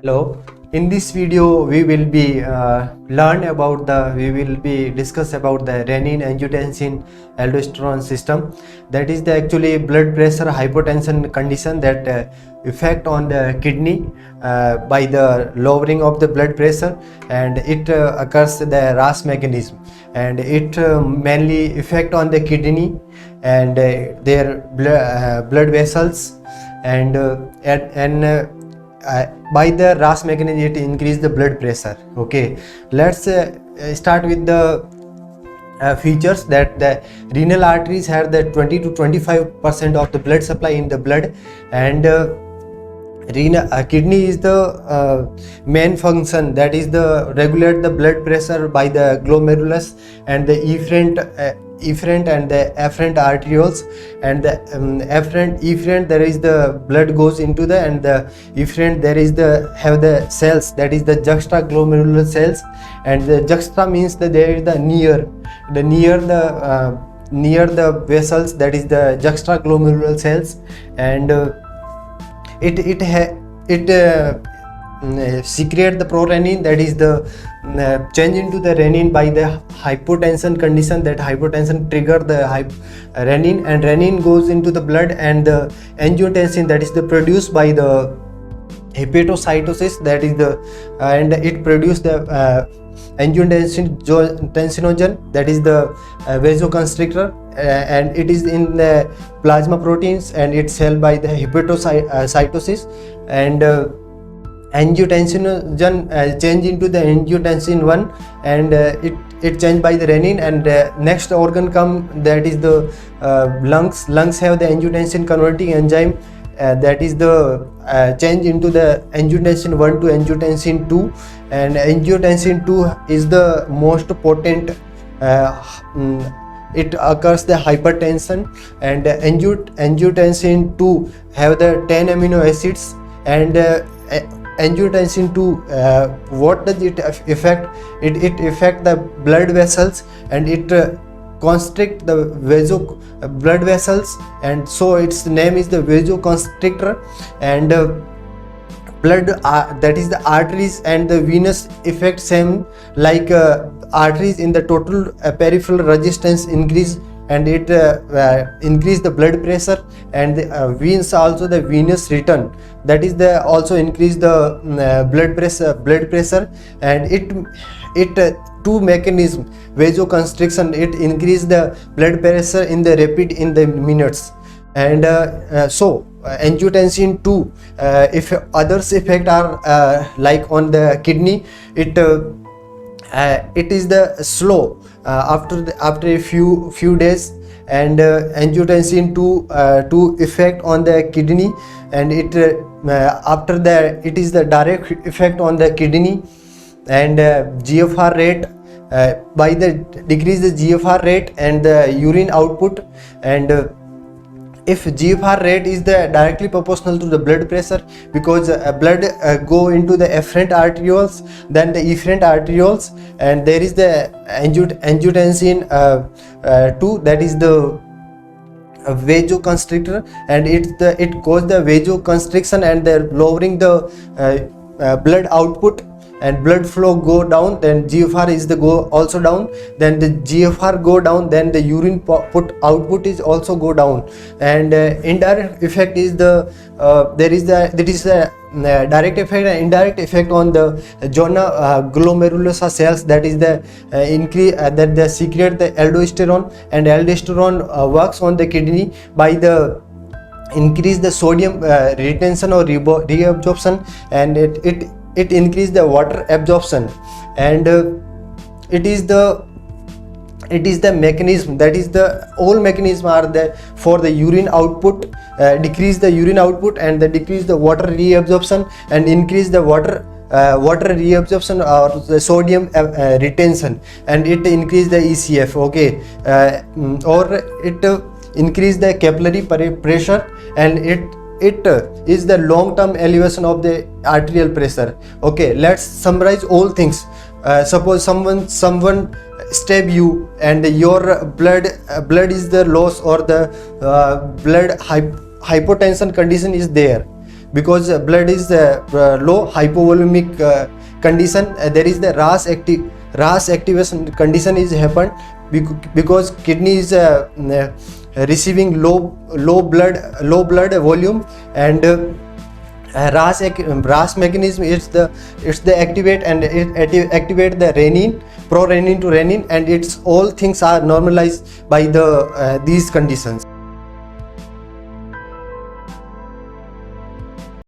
Hello. In this video, we will be discuss about the Renin-Angiotensin-Aldosterone system. That is the actually blood pressure hypotension condition that effect on the kidney by the lowering of the blood pressure, and it occurs the RAAS mechanism, and it mainly effect on the kidney and their blood vessels, and by the RAAS mechanism it increase the blood pressure. Okay, let's start with the features that the renal arteries have the 20 to 25% of the blood supply in the blood, and kidney is the main function, that is the regulate the blood pressure by the glomerulus and the efferent and the afferent arterioles, and the efferent there is the blood goes into the, and the efferent there is the have the cells, that is the juxtaglomerular cells, and the juxta means that there is the near the vessels, that is the juxtaglomerular cells, and it secrete the prorenin, that is the change into the renin by the hypotension condition. That hypotension trigger the renin, and renin goes into the blood, and the angiotensin, that is the produced by the hepatocytosis, that is the and it produce the angiotensinogen, that is the vasoconstrictor, and it is in the plasma proteins, and it's held by the hepatocytosis, and angiotensinogen change into the angiotensin 1, and it changed by the renin, and next organ come, that is the lungs have the angiotensin converting enzyme, that is the change into the angiotensin 1 to angiotensin 2, and angiotensin 2 is the most potent, it occurs the hypertension, and angiotensin 2 have the 10 amino acids, and angiotensin 2 what does it affect? It affect the blood vessels, and it constrict the blood vessels, and so its name is the vasoconstrictor, and blood that is the arteries and the venous effect same like arteries in the total peripheral resistance increase, and it increase the blood pressure, and the veins also the venous return, that is the also increase the blood pressure, and it two mechanism, vasoconstriction, it increase the blood pressure in the minutes, and so angiotensin 2 if others effect are like on the kidney, it is the slow after a few days, and angiotensin 2 effect on the kidney, and it after that it is the direct effect on the kidney, and GFR rate by the decrease the GFR rate and the urine output, and if GFR rate is the directly proportional to the blood pressure, because blood go into the afferent arterioles, then the efferent arterioles, and there is the angiotensin 2, that is the vasoconstrictor, and it cause the vasoconstriction, and the lowering the blood output, and blood flow go down, then GFR is the go also down, then the GFR go down, then the urine output is also go down, and indirect effect is the there is the direct effect and indirect effect on the glomerulosa cells, that is the increase that they secrete the aldosterone, and aldosterone works on the kidney by the increase the sodium retention or reabsorption, and it increase the water absorption, and it is the mechanism, that is the all mechanism are there for the urine output, decrease the urine output, and the decrease the water reabsorption, and increase the water reabsorption or the sodium retention, and it increase the ECF. Okay, or it increase the capillary pressure, and it is the long-term elevation of the arterial pressure. Okay, let's summarize all things. Suppose someone stab you, and your blood is the loss, or the blood hypotension condition is there, because blood is low hypovolumic condition. There is the RAAS activation condition is happened because kidney is receiving low blood volume, and RAAS mechanism is the activate, and it activate the renin, pro renin to renin, and it's all things are normalized by the these conditions.